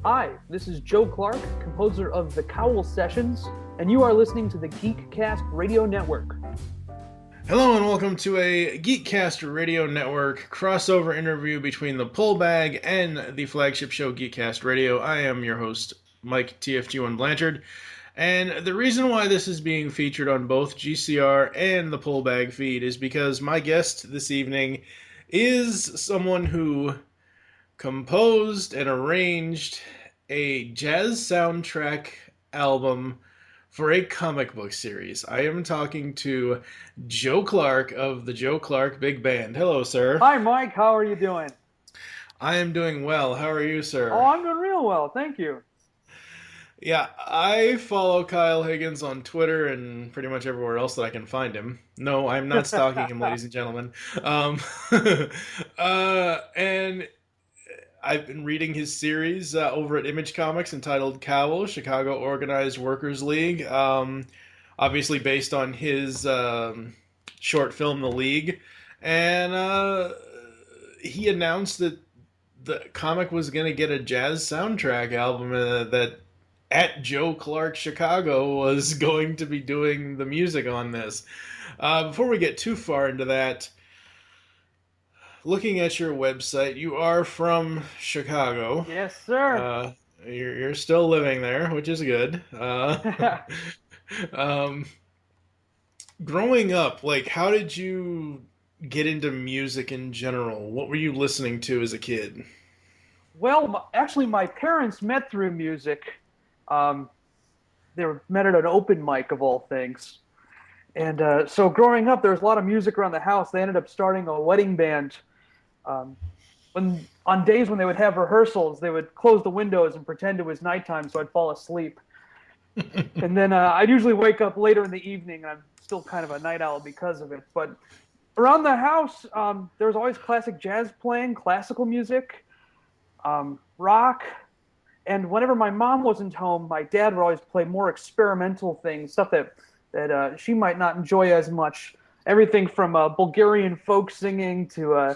Hi, this is Joe Clark, composer of the C.O.W.L Sessions, and you are listening to the Geekcast Radio Network. Hello and welcome to a Geekcast Radio Network crossover interview between the Pull Bag and the flagship show Geekcast Radio. I am your host, Mike TFG1 Blanchard, and the reason why this is being featured on both GCR and the Pull Bag feed is because my guest this evening is someone who composed and arranged a jazz soundtrack album for a comic book series. I am talking to Joe Clark of the Joe Clark Big Band. Hello, sir. Hi, Mike. How are you doing? I am doing well. How are you, sir? Oh, I'm doing real well. Thank you. Yeah, I follow Kyle Higgins on Twitter and pretty much everywhere else that I can find him. No, I'm not stalking him, ladies and gentlemen. And I've been reading his series over at Image Comics entitled C.O.W.L, Chicago Organized Workers League. Obviously based on his short film, The League. And he announced that the comic was going to get a jazz soundtrack album that at Joe Clark Chicago was going to be doing the music on this. Before we get too far into that, looking at your website, you are from Chicago. Yes, sir. You're still living there, which is good. Growing up, like, how did you get into music in general? What were you listening to as a kid? Well, actually, my parents met through music. They met at an open mic, of all things. And so growing up, there was a lot of music around the house. They ended up starting a wedding band. On days when they would have rehearsals, they would close the windows and pretend it was nighttime so I'd fall asleep. And then I'd usually wake up later in the evening, and I'm still kind of a night owl because of it. But around the house, there was always classic jazz playing, classical music, rock. And whenever my mom wasn't home, my dad would always play more experimental things, stuff that she might not enjoy as much. Everything from Bulgarian folk singing to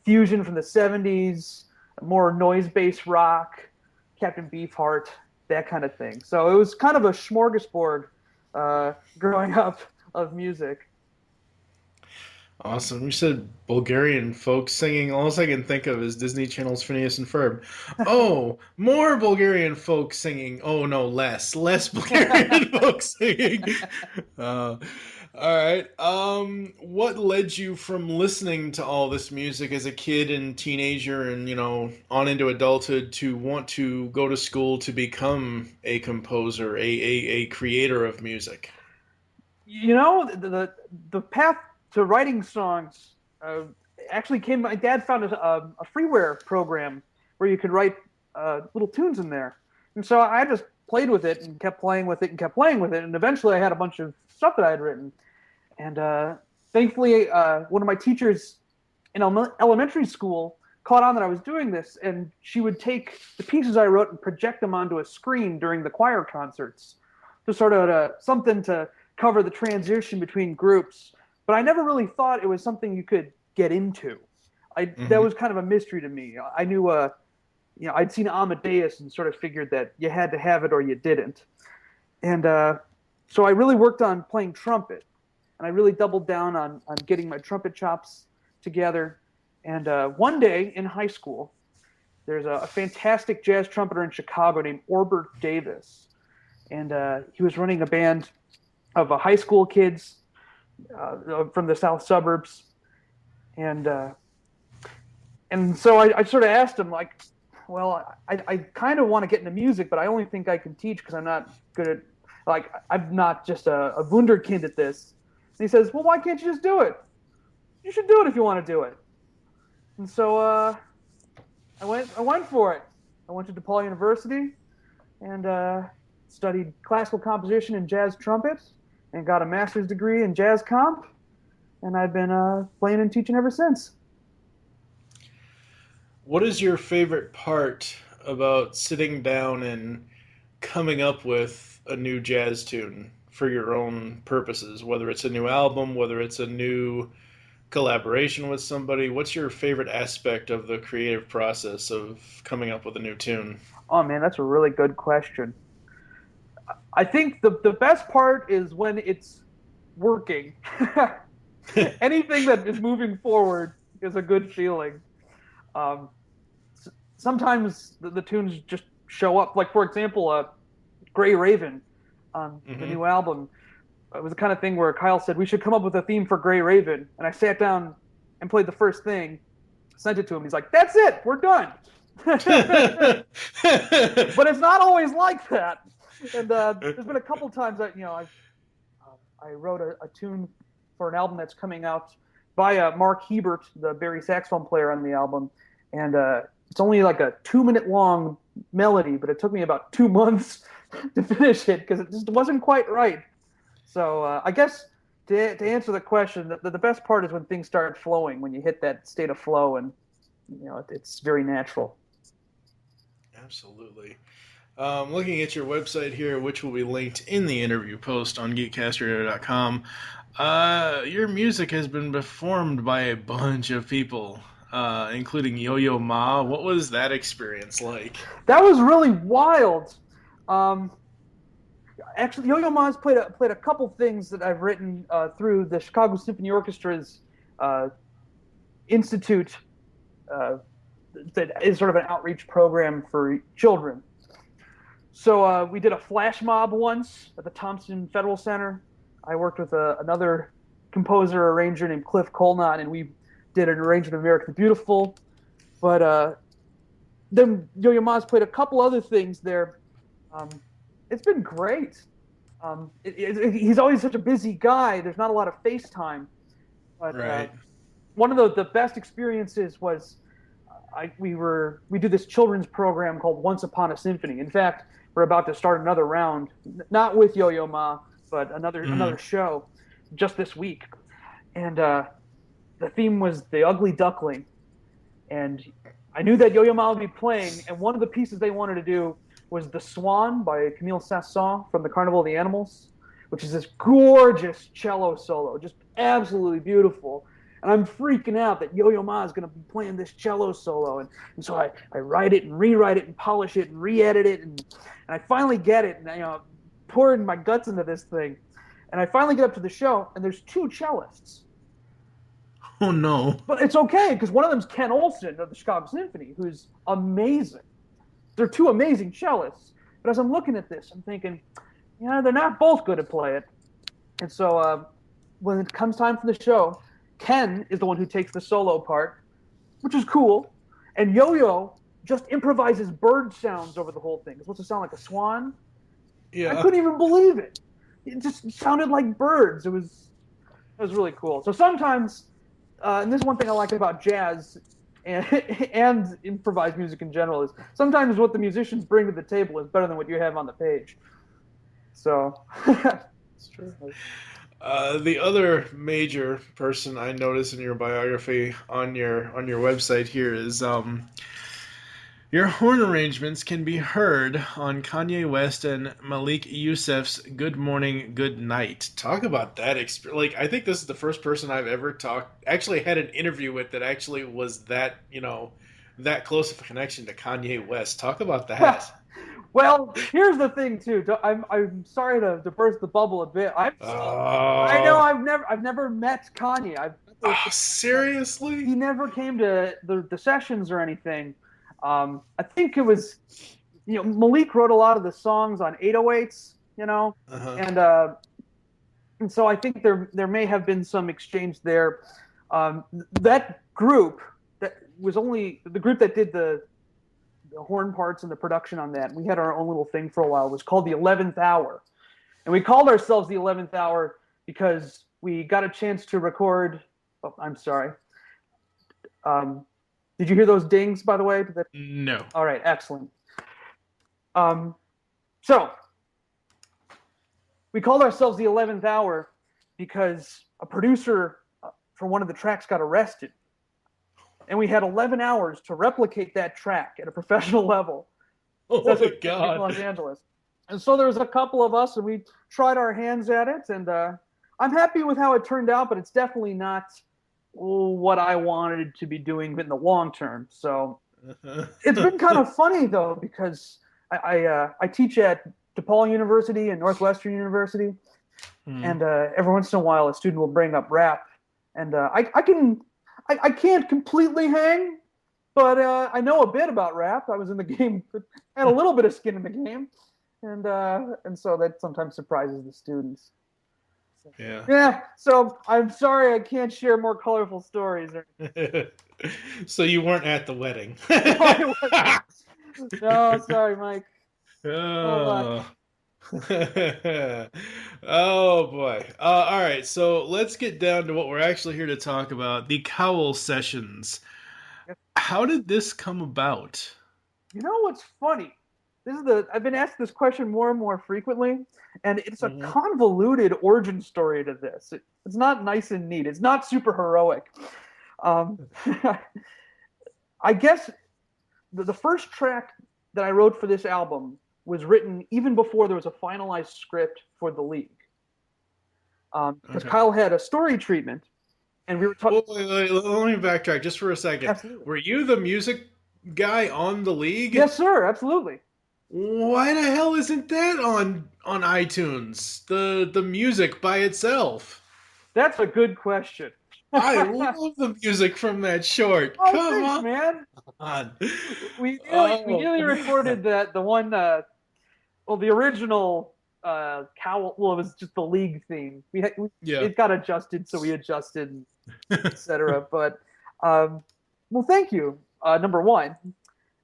fusion from the 70s, more noise-based rock, Captain Beefheart, that kind of thing. So it was kind of a smorgasbord growing up of music. Awesome. You said Bulgarian folk singing. All I can think of is Disney Channel's Phineas and Ferb. Oh, more Bulgarian folk singing. Oh, no, less. Less Bulgarian folk singing. All right. What led you from listening to all this music as a kid and teenager and, on into adulthood to want to go to school to become a composer, a creator of music? The path to writing songs actually came. My dad found a freeware program where you could write little tunes in there, and so I just played with it and kept playing with it and kept playing with it, and eventually I had a bunch of stuff that I had written. And thankfully, one of my teachers in elementary school caught on that I was doing this, and she would take the pieces I wrote and project them onto a screen during the choir concerts, to sort of something to cover the transition between groups. But I never really thought it was something you could get into. That was kind of a mystery to me. I knew, I'd seen Amadeus and sort of figured that you had to have it or you didn't. And so I really worked on playing trumpet, and I really doubled down on getting my trumpet chops together. And one day in high school, there's a fantastic jazz trumpeter in Chicago named Orbert Davis, and he was running a band of high school kids from the south suburbs, and so I sort of asked him, like, well, I kind of want to get into music, but I only think I can teach because I'm not good at, like, I'm not just a wunderkind at this. And he says, well, why can't you just do it? You should do it if you want to do it. And so I went for it. I went to DePaul University and studied classical composition and jazz trumpet, and got a master's degree in jazz comp, and I've been playing and teaching ever since. What is your favorite part about sitting down and coming up with a new jazz tune for your own purposes, whether it's a new album, whether it's a new collaboration with somebody? What's your favorite aspect of the creative process of coming up with a new tune? Oh man, that's a really good question. I think the best part is when it's working. Anything that is moving forward is a good feeling. Um, Sometimes the tunes just show up. Like for example, Gray Raven on the Hmm. new album. It was the kind of thing where Kyle said we should come up with a theme for Gray Raven, and I sat down and played the first thing, sent it to him. He's like, "That's it, we're done." But it's not always like that. And there's been a couple times that I wrote a tune for an album that's coming out by Mark Hebert, the Barry saxophone player on the album, and it's only like a 2 minute long melody, but it took me about 2 months to finish it because it just wasn't quite right. So I guess to answer the question, the best part is when things start flowing, when you hit that state of flow, and it's very natural. Absolutely. Looking at your website here, which will be linked in the interview post on geekcastradio.com, your music has been performed by a bunch of people, including Yo-Yo Ma. What was that experience like? That was really wild. Um, Actually, Yo-Yo Ma's played a couple things that I've written through the Chicago Symphony Orchestra's uh, institute uh, that is sort of an outreach program for children. So we did a flash mob once at the Thompson Federal Center. I worked with another composer arranger named Cliff Colnott, and we did an arrangement of America the Beautiful. But then Yo-Yo Ma's played a couple other things there. Um, it's been great. He's always such a busy guy. There's not a lot of FaceTime. But Right. one of the best experiences was we do this children's program called Once Upon a Symphony. In fact, we're about to start another round, not with Yo-Yo Ma, but another Mm. show just this week. And the theme was The Ugly Duckling. And I knew that Yo-Yo Ma would be playing, and one of the pieces they wanted to do was The Swan by Camille Saint-Saëns from the Carnival of the Animals, which is this gorgeous cello solo, just absolutely beautiful. And I'm freaking out that Yo-Yo Ma is going to be playing this cello solo. And so I write it and rewrite it and polish it and re-edit it. And I finally get it. And pouring my guts into this thing. And I finally get up to the show, and there's two cellists. Oh no. But it's okay because one of them's Ken Olsen of the Chicago Symphony, who's amazing. They're two amazing cellists. But as I'm looking at this, I'm thinking, they're not both good at play it. And so when it comes time for the show, Ken is the one who takes the solo part, which is cool. And Yo-Yo just improvises bird sounds over the whole thing. It's supposed to sound like a swan. Yeah. I couldn't even believe it. It just sounded like birds. It was really cool. So sometimes, and this is one thing I like about jazz and improvised music in general, is sometimes what the musicians bring to the table is better than what you have on the page. So it's true. The other major person I noticed in your biography on your website here is your horn arrangements can be heard on Kanye West and Malik Yusef's "Good Morning, Good Night." Talk about that experience. Like, I think this is the first person I've ever actually had an interview with that actually was that that close of a connection to Kanye West. Talk about that. Well, here's the thing too. I'm sorry to burst the bubble a bit. I know Oh, I've never met Kanye. seriously? He never came to the sessions or anything. I think it was Malik wrote a lot of the songs on 808s, Uh-huh. and so I think there may have been some exchange there. That group that was only the group that did the horn parts and the production on that. We had our own little thing for a while. It was called the 11th Hour, and we called ourselves the 11th Hour because we got a chance to record. Oh, I'm sorry. Did you hear those dings, by the way? No. All right, excellent. So we called ourselves the 11th Hour because a producer for one of the tracks got arrested. And we had 11 hours to replicate that track at a professional level. Oh That's my in God. Los Angeles. And so there was a couple of us, and we tried our hands at it. And I'm happy with how it turned out, but it's definitely not what I wanted to be doing in the long term. So it's been kind of funny though, because I teach at DePaul University and Northwestern University, and every once in a while a student will bring up rap, and I can't completely hang, but I know a bit about rap. I was in the game, had a little bit of skin in the game, and so that sometimes surprises the students. So, yeah. So I'm sorry I can't share more colorful stories. So you weren't at the wedding. No, sorry, Mike. Oh. Oh boy. All right, so let's get down to what we're actually here to talk about, the C.O.W.L sessions. How did this come about? You know what's funny? I've been asked this question more and more frequently, and it's a convoluted origin story to this. It's not nice and neat. It's not super heroic. I guess the first track that I wrote for this album was written even before there was a finalized script for the League. Because Kyle had a story treatment, and we were talking. Wait, let me backtrack just for a second. Absolutely. Were you the music guy on the League? Yes, sir. Absolutely. Why the hell isn't that on iTunes? The music by itself. That's a good question. I love the music from that short. Oh, Come thanks, on, man. We nearly recorded the one. Well, the original Cowl. Well, it was just the League theme. It got adjusted, so we adjusted, etc. But well, thank you. Number one.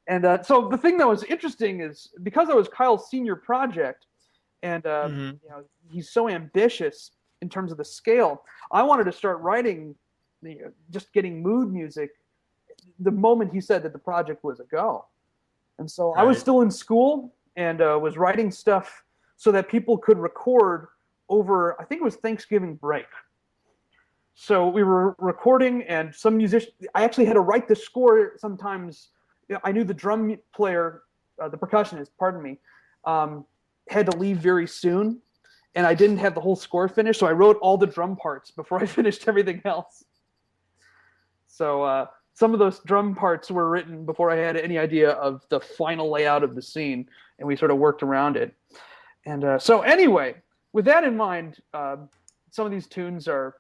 And so the thing that was interesting is because I was Kyle's senior project, and he's so ambitious in terms of the scale, I wanted to start writing, just getting mood music the moment he said that the project was a go. And so I was still in school and was writing stuff so that people could record over, I think it was Thanksgiving break. So we were recording, and some musicians, I actually had to write the score sometimes. I knew the drum player, the percussionist, pardon me, had to leave very soon, and I didn't have the whole score finished, so I wrote all the drum parts before I finished everything else. So some of those drum parts were written before I had any idea of the final layout of the scene, and we sort of worked around it. And so anyway, with that in mind, some of these tunes are,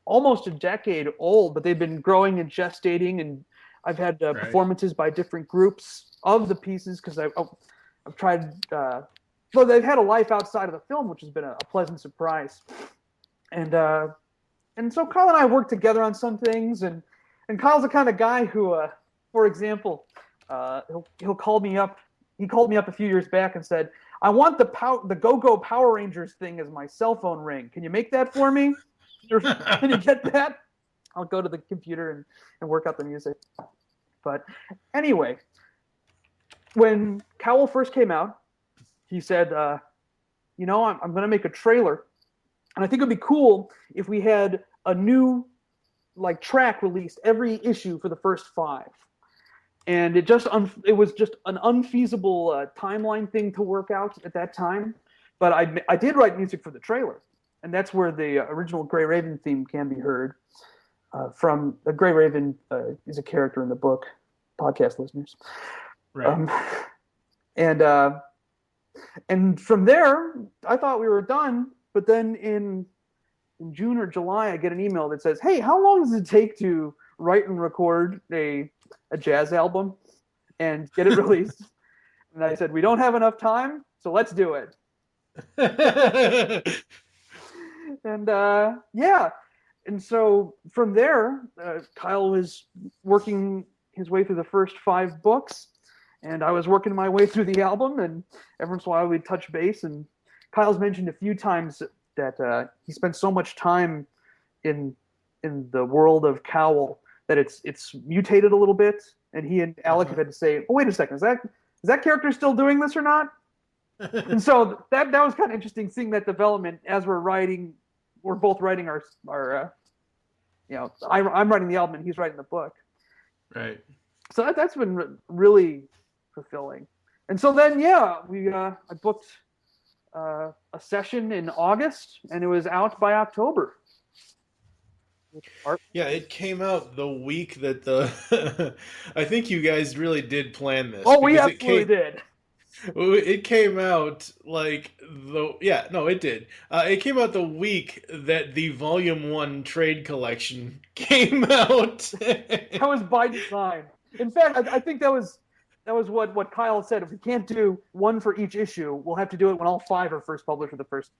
almost a decade old, but they've been growing and gestating, and I've had performances by different groups of the pieces because I've tried. Well, they've had a life outside of the film, which has been a pleasant surprise. And so Kyle and I worked together on some things, and Kyle's the kind of guy who, for example, he'll call me up. He called me up a few years back and said, "I want the Go-Go Power Rangers thing as my cell phone ring. Can you make that for me? Can you get that?" I'll go to the computer and work out the music. But anyway, when C.O.W.L first came out, he said, I'm going to make a trailer. And I think it would be cool if we had a new track released every issue for the first 5. And it was just an unfeasible timeline thing to work out at that time. But I did write music for the trailer. And that's where the original Grey Raven theme can be heard. From the Grey Raven is a character in the book, podcast listeners. Right. And from there, I thought we were done. But then in June or July, I get an email that says, "Hey, how long does it take to write and record a jazz album and get it released?" And I said, "We don't have enough time, so let's do it." And and so from there, Kyle was working his way through the first 5 books, and I was working my way through the album, and every once in a while we'd touch base. And Kyle's mentioned a few times that he spent so much time in the world of C.O.W.L that it's mutated a little bit, and he and Alec have had to say, "Oh, wait a second, is that character still doing this or not?" And so that was kind of interesting, seeing that development as we're writing. We're both writing our I'm writing the album and he's writing the book. Right. So that's been really fulfilling. And so then, I booked a session in August, and it was out by October. Art. Yeah, it came out the week that the I think you guys really did plan this Oh, we because absolutely did. it came out like the yeah, no, it did. It came out the week that the Volume 1 trade collection came out. That was by design. In fact, I think that was what Kyle said. If we can't do one for each issue, we'll have to do it when all five are first published for the first.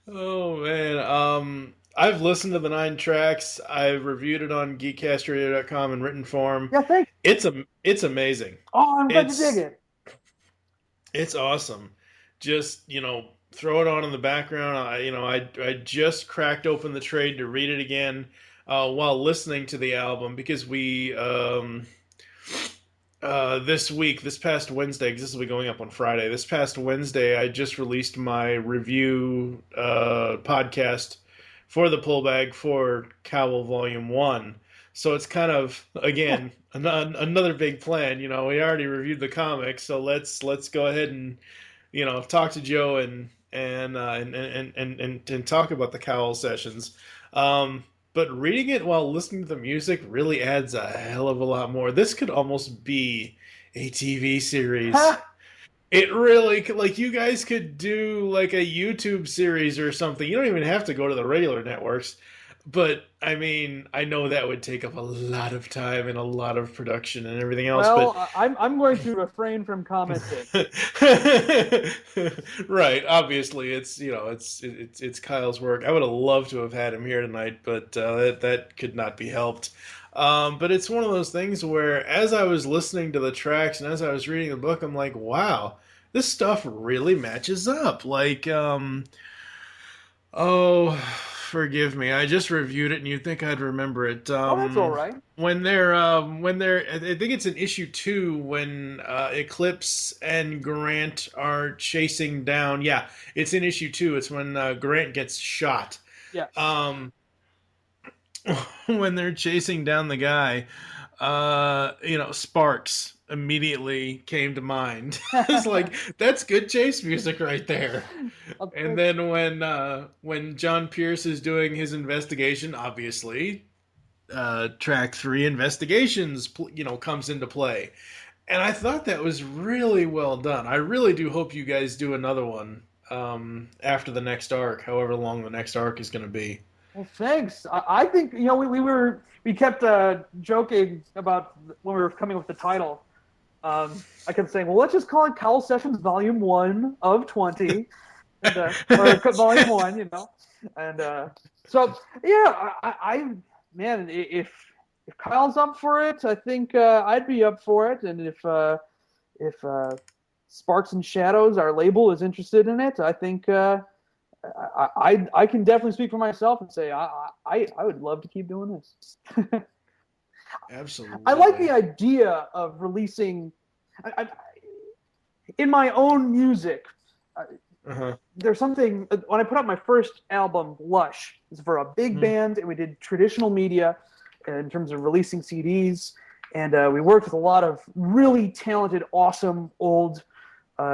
Oh man, I've listened to the 9 tracks. I've reviewed it on geekcastradio.com in written form. Yeah, thanks. It's amazing. Oh, I'm glad you dig It's it. it's awesome. Just, throw it on in the background. I just cracked open the trade to read it again while listening to the album because we this week, this past Wednesday, because this will be going up on Friday. This past Wednesday, I just released my review podcast for the pullbag for C.O.W.L Volume 1. So it's kind of, again, another big plan. We already reviewed the comics, so let's go ahead and, talk to Joe and talk about the C.O.W.L sessions. But reading it while listening to the music really adds a hell of a lot more. This could almost be a TV series. Ha! It really could, like you guys could do like a YouTube series or something. You don't even have to go to the regular networks. But I mean, I know that would take up a lot of time and a lot of production and everything else, but Well, I'm going to refrain from commenting. right, obviously it's Kyle's work. I would have loved to have had him here tonight, but that could not be helped. But it's one of those things where as I was listening to the tracks and as I was reading the book, I'm like, wow, this stuff really matches up. Like, oh, forgive me, I just reviewed it and you'd think I'd remember it. Oh, that's all right. When they're I think it's in issue 2 when Eclipse and Grant are chasing down. Yeah, it's in issue 2. It's when Grant gets shot. Yes. When they're chasing down the guy, Sparks immediately came to mind. It's like that's good chase music right there. And then when John Pierce is doing his investigation, obviously, track 3 investigations, comes into play. And I thought that was really well done. I really do hope you guys do another one after the next arc, however long the next arc is going to be. Well, thanks. I think we kept joking about when we were coming up with the title. I kept saying, well, let's just call it C.O.W.L Sessions Volume 1 of 20, and, or Volume 1, And so, yeah, man, if Kyle's up for it, I think I'd be up for it. And if Sparks and Shadows, our label, is interested in it, I think I can definitely speak for myself and say I would love to keep doing this. Absolutely. I like the idea of releasing in my own music. There's something when I put out my first album, Lush, it's for a big band, and we did traditional media in terms of releasing CDs, and we worked with a lot of really talented, awesome old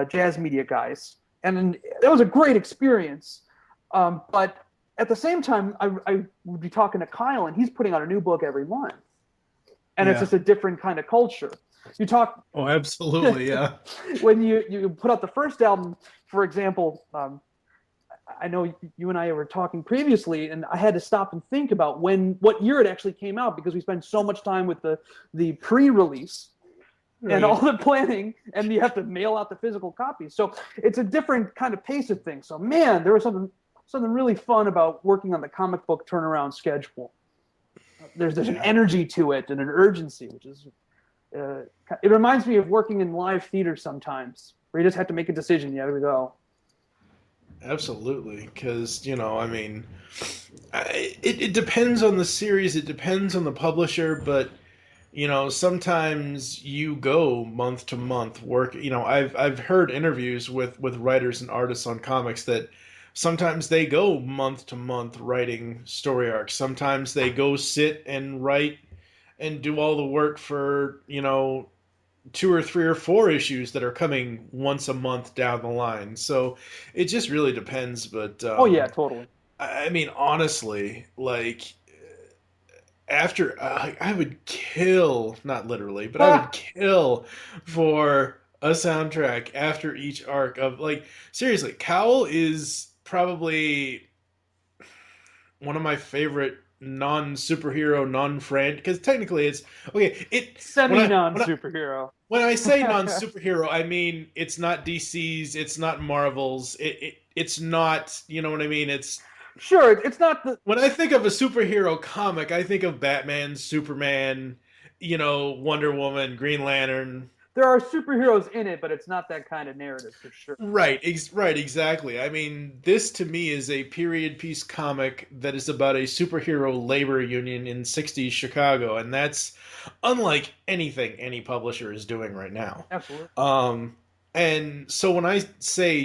jazz media guys, and that was a great experience. But at the same time, I would be talking to Kyle, and he's putting out a new book every month. And it's just a different kind of culture. You talk. Oh, absolutely, yeah. When you put out the first album, for example, I know you and I were talking previously, and I had to stop and think about what year it actually came out because we spent so much time with the pre-release and all the planning, and you have to mail out the physical copies. So it's a different kind of pace of things. So man, there was something really fun about working on the comic book turnaround schedule. There's an energy to it and an urgency, which is it reminds me of working in live theater sometimes, where you just have to make a decision. Yeah, there we go. Absolutely, because I mean, it depends on the series, it depends on the publisher, but sometimes you go month to month work. I've heard interviews with writers and artists on comics that sometimes they go month to month writing story arcs. Sometimes they go sit and write and do all the work for 2 or 3 or 4 issues that are coming once a month down the line. So it just really depends. But oh yeah, totally. I mean, honestly, like after I would kill, not literally, but I would kill for a soundtrack after each arc of like seriously, Cowl is probably one of my favorite non-superhero, non-friend because technically it's okay. It Semi non superhero. when I say non-superhero, I mean it's not DC's, it's not Marvel's, it's not, you know what I mean? It's Sure, it's not the. when I think of a superhero comic, I think of Batman, Superman, Wonder Woman, Green Lantern. There are superheroes in it, but it's not that kind of narrative for sure. Right, exactly. I mean, this to me is a period piece comic that is about a superhero labor union in 60s Chicago, and that's unlike anything any publisher is doing right now. Absolutely. And so when I say,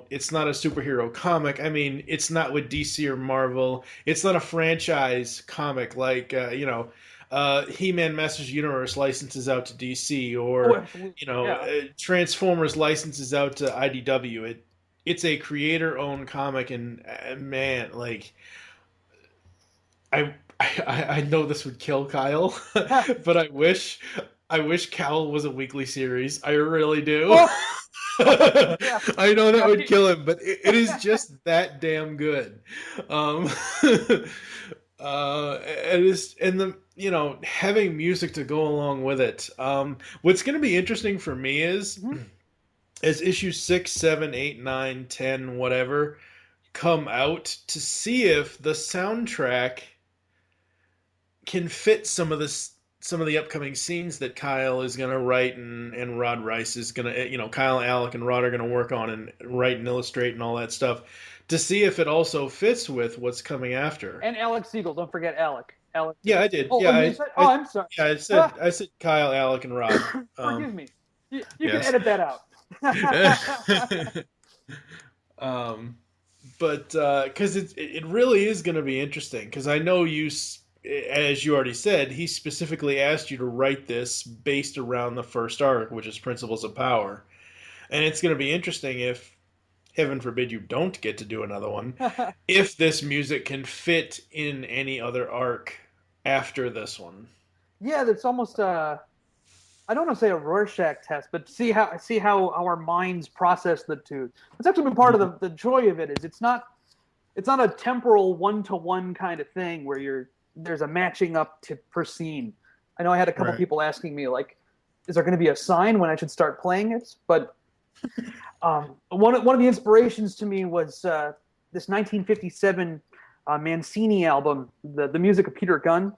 it's not a superhero comic, I mean, it's not with DC or Marvel. It's not a franchise comic like, He-Man Masters Universe licenses out to DC or, Transformers licenses out to IDW. It's a creator-owned comic, and man, like, I know this would kill Kyle, but I wish Cal was a weekly series. I really do. I know that would kill him, but it is just that damn good. Having music to go along with it. What's going to be interesting for me is as issue 6, 7, 8, 9, 10, whatever come out to see if the soundtrack can fit some of the upcoming scenes that Kyle is going to write and Rod Rice is going to, Kyle, Alec, and Rod are going to work on and write and illustrate and all that stuff to see if it also fits with what's coming after. And Alec Siegel, don't forget Alec. Yeah, I did. Oh, yeah, I'm sorry. Yeah, I said Kyle, Alec, and Rod. Forgive me. You can edit that out. But because it really is going to be interesting because I know you. As you already said, he specifically asked you to write this based around the first arc, which is Principles of Power. And it's going to be interesting if, heaven forbid, you don't get to do another one, if this music can fit in any other arc after this one. Yeah, that's almost I don't want to say a Rorschach test, but see how our minds process the two. That's actually been part of the joy of it. Is it's not a temporal one-to-one kind of thing where there's a matching up per scene. I know I had a couple people asking me, like, is there going to be a sign when I should start playing it? But one of the inspirations to me was this 1957 Mancini album, the music of Peter Gunn.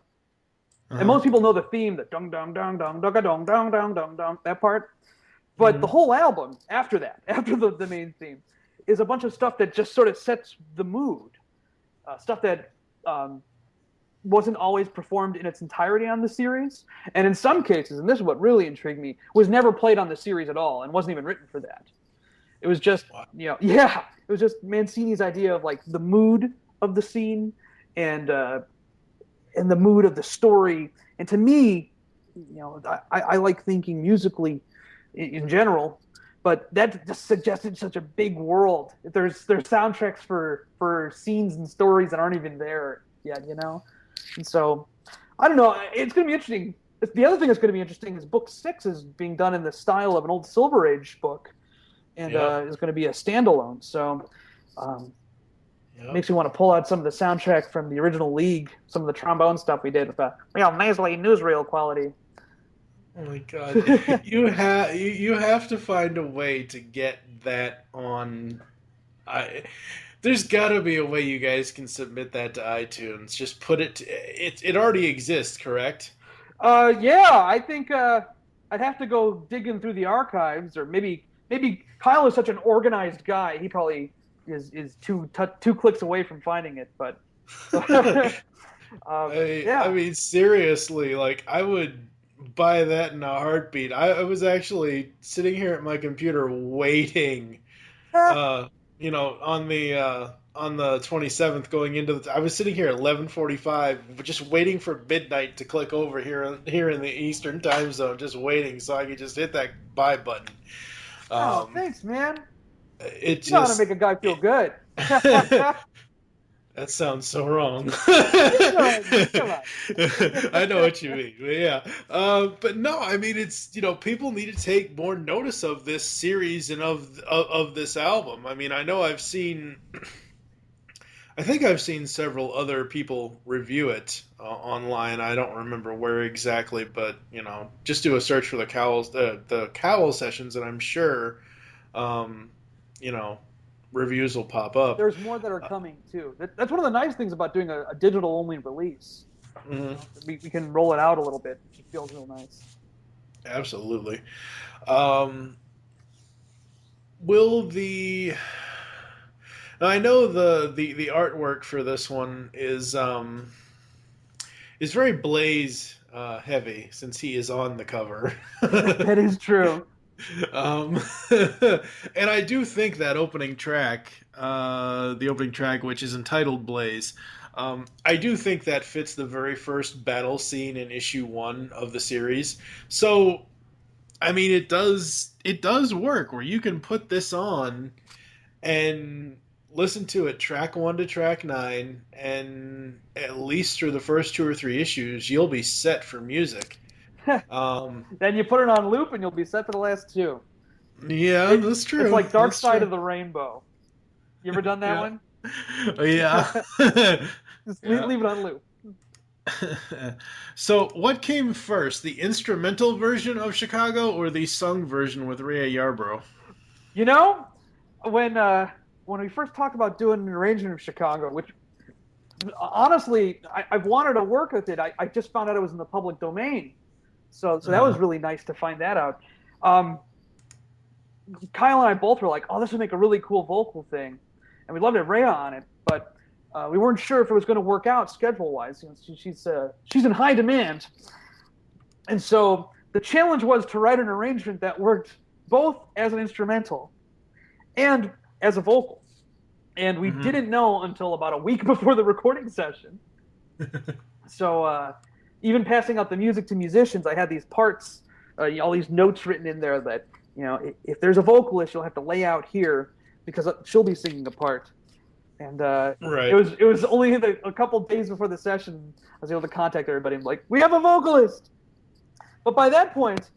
And most people know the theme, the dong dong dong dong dong dong dong dong dong dong, that part. But the whole album after that, after the main theme, is a bunch of stuff that just sort of sets the mood. Stuff that wasn't always performed in its entirety on the series, and in some cases, and this is what really intrigued me, was never played on the series at all and wasn't even written for that. It was just, it was just Mancini's idea of like the mood of the scene and the mood of the story. And to me, I like thinking musically in general, but that just suggested such a big world. There's soundtracks for scenes and stories that aren't even there yet, And so, I don't know. It's going to be interesting. The other thing that's going to be interesting is Book 6 is being done in the style of an old Silver Age book, and is going to be a standalone. So, makes me want to pull out some of the soundtrack from the original League, some of the trombone stuff we did with the nasally newsreel quality. Oh my God! you have to find a way to get that on. There's got to be a way you guys can submit that to iTunes. Just put it. It already exists, correct? I think I'd have to go digging through the archives, or maybe Kyle is such an organized guy. He probably is two clicks away from finding it. But I mean, seriously, like I would buy that in a heartbeat. I was actually sitting here at my computer waiting. On the 27th going into I was sitting here at 11:45 just waiting for midnight to click over here in the Eastern time zone, just waiting so I could just hit that buy button. Thanks, man. It you know how to make a guy feel good. That sounds so wrong. You know, come on. I know what you mean. But yeah. But no, I mean, it's, people need to take more notice of this series and of this album. I mean, I think I've seen several other people review it online. I don't remember where exactly, but just do a search for the Cowl sessions, and I'm sure, um, you know, reviews will pop up. There's more that are coming too. That's one of the nice things about doing a digital only release. Mhm. We can roll it out a little bit. It feels real nice. Absolutely. Um, will the Now, I know the artwork for this one is very Blaze heavy since he is on the cover. That is true. um, and I do think that the opening track, which is entitled Blaze, I do think that fits the very first battle scene in issue 1 of the series. So, I mean, it does work where you can put this on and listen to it track 1 to track 9, and at least through the first 2 or 3 issues you'll be set for music. Then you put it on loop and you'll be set for the last two. Yeah, that's It's true. like Dark That's Side true. of the Rainbow. You ever done that Yeah. one? Yeah. Just Yeah. leave it on loop. So, what came first, the instrumental version of Chicago or the sung version with Rhea Yarbrough? You know, when when we first talked about doing an arrangement of Chicago, which honestly I've wanted to work with it. I just found out it was in the public domain, so that was Uh-huh. really nice to find that out. Um, Kyle and I both were like, "Oh, this would make a really cool vocal thing," and we loved it, Rhea on it, but we weren't sure if it was going to work out schedule wise. She's in high demand, and so the challenge was to write an arrangement that worked both as an instrumental and as a vocal. And we Hmm. didn't know until about a week before the recording session. So even passing out the music to musicians, I had these parts, all these notes written in there that if there's a vocalist, you'll have to lay out here because she'll be singing a part. And it Right. was only a couple days before the session I was able to contact everybody and be like, we have a vocalist. But by that point,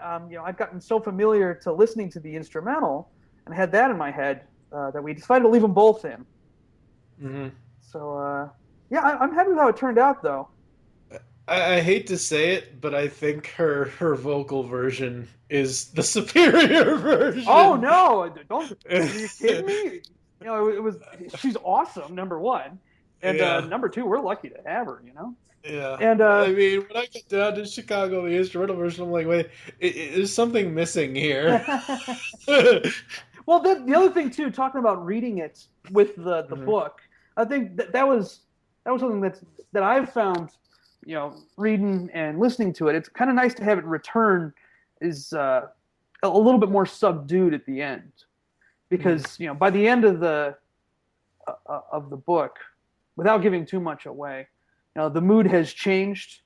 I've gotten so familiar to listening to the instrumental and had that in my head that we decided to leave them both in. Hmm. So yeah, I'm happy with how it turned out, though. I hate to say it, but I think her vocal version is the superior Oh version. no! Don't are you kidding me? It was she's awesome. Number one, and Yeah. number two, we're lucky to have her. Yeah, And I mean, when I get down to Chicago, the instrumental version, I'm like, wait, there's something missing here. well, the other thing too, talking about reading it with the Mhm. book, I think that was something that I've found, reading and listening to it. It's kind of nice to have it return is a little bit more subdued at the end, Mhm. because by the end of the book, without giving too much away, the mood has changed,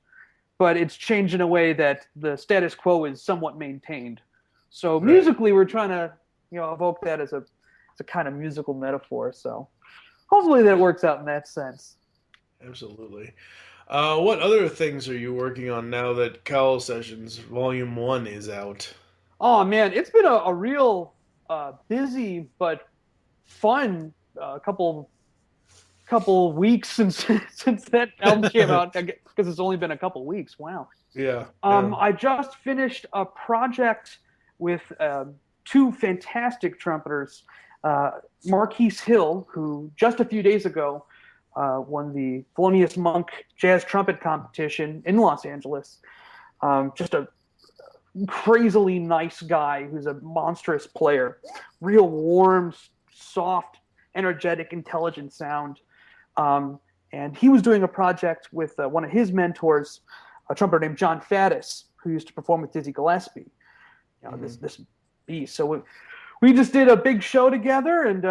but it's changed in a way that the status quo is somewhat maintained. So Right, musically, we're trying to evoke that as a kind of musical metaphor. So hopefully that works out in that sense. absolutely. What other things are you working on now that Cowl Sessions Volume 1 is out? Oh man, it's been a real busy but fun couple weeks since since that album came out, because it's only been a couple weeks. Wow. Yeah, yeah. I just finished a project with two fantastic trumpeters, Marquise Hill, who just a few days ago won the Thelonious Monk Jazz Trumpet Competition in Los Angeles. Just a crazily nice guy who's a monstrous player, real warm, soft, energetic, intelligent sound. Um, and he was doing a project with one of his mentors, a trumpeter named John Faddis, who used to perform with Dizzy Gillespie. Hmm. This beast. So we just did a big show together, and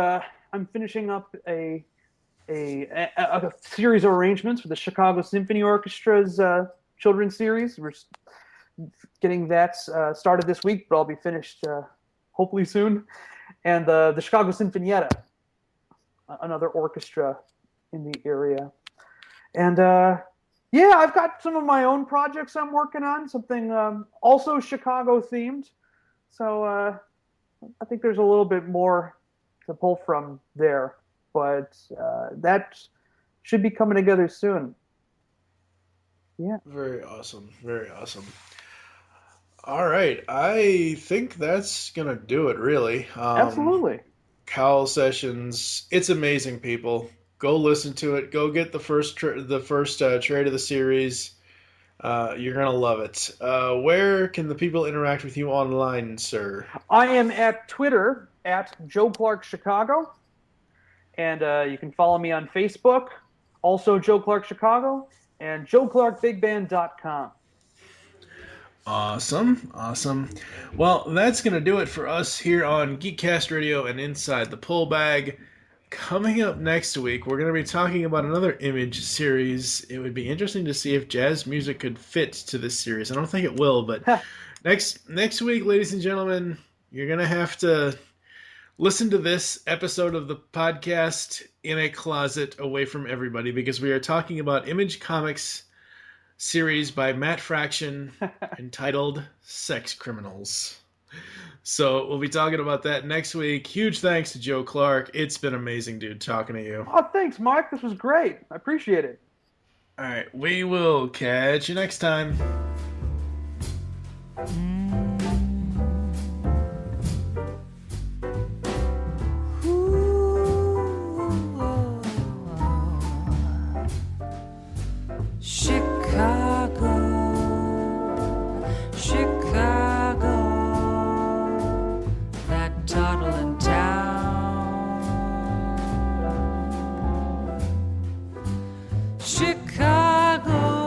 I'm finishing up a series of arrangements for the Chicago Symphony Orchestra's children's series. We're getting that started this week, but I'll be finished hopefully soon. And the Chicago Sinfonietta, another orchestra in the area. And yeah, I've got some of my own projects I'm working on, something also Chicago themed. So I think there's a little bit more to pull from there, but that should be coming together soon. Yeah. Very awesome. Very awesome. All right. I think that's going to do it, really. Absolutely. C.O.W.L Sessions. It's amazing, people. Go listen to it. Go get the first trade of the series. You're going to love it. Where can the people interact with you online, sir? I am at Twitter at Joe Clark Chicago. And you can follow me on Facebook, also Joe Clark Chicago, and joeclarkbigband.com. Awesome, awesome. Well, that's going to do it for us here on Geekcast Radio and Inside the Pull Bag. Coming up next week, we're going to be talking about another Image series. It would be interesting to see if jazz music could fit to this series. I don't think it will, but next week, ladies and gentlemen, you're going to have to listen to this episode of the podcast in a closet away from everybody, because we are talking about Image Comics series by Matt Fraction entitled Sex Criminals. So we'll be talking about that next week. Huge thanks to Joe Clark. It's been amazing, dude, talking to you. Oh, thanks, Mike. This was great. I appreciate it. All right, we will catch you next time.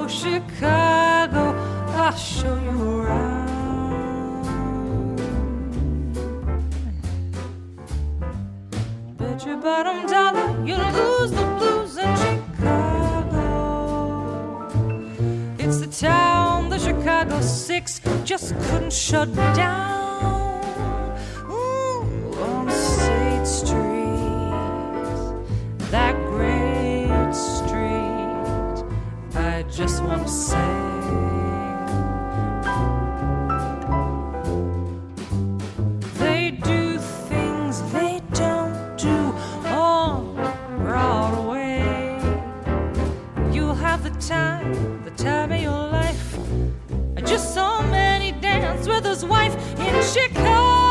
Chicago, I'll show you around. Bet your bottom dollar you'll lose the blues in Chicago. It's the town the Chicago Six just couldn't shut down. Ooh, on State Street, that great street, I just want to say, they do things they don't do on Broadway. You'll have the time of your life. I just saw Manny dance with his wife in Chicago.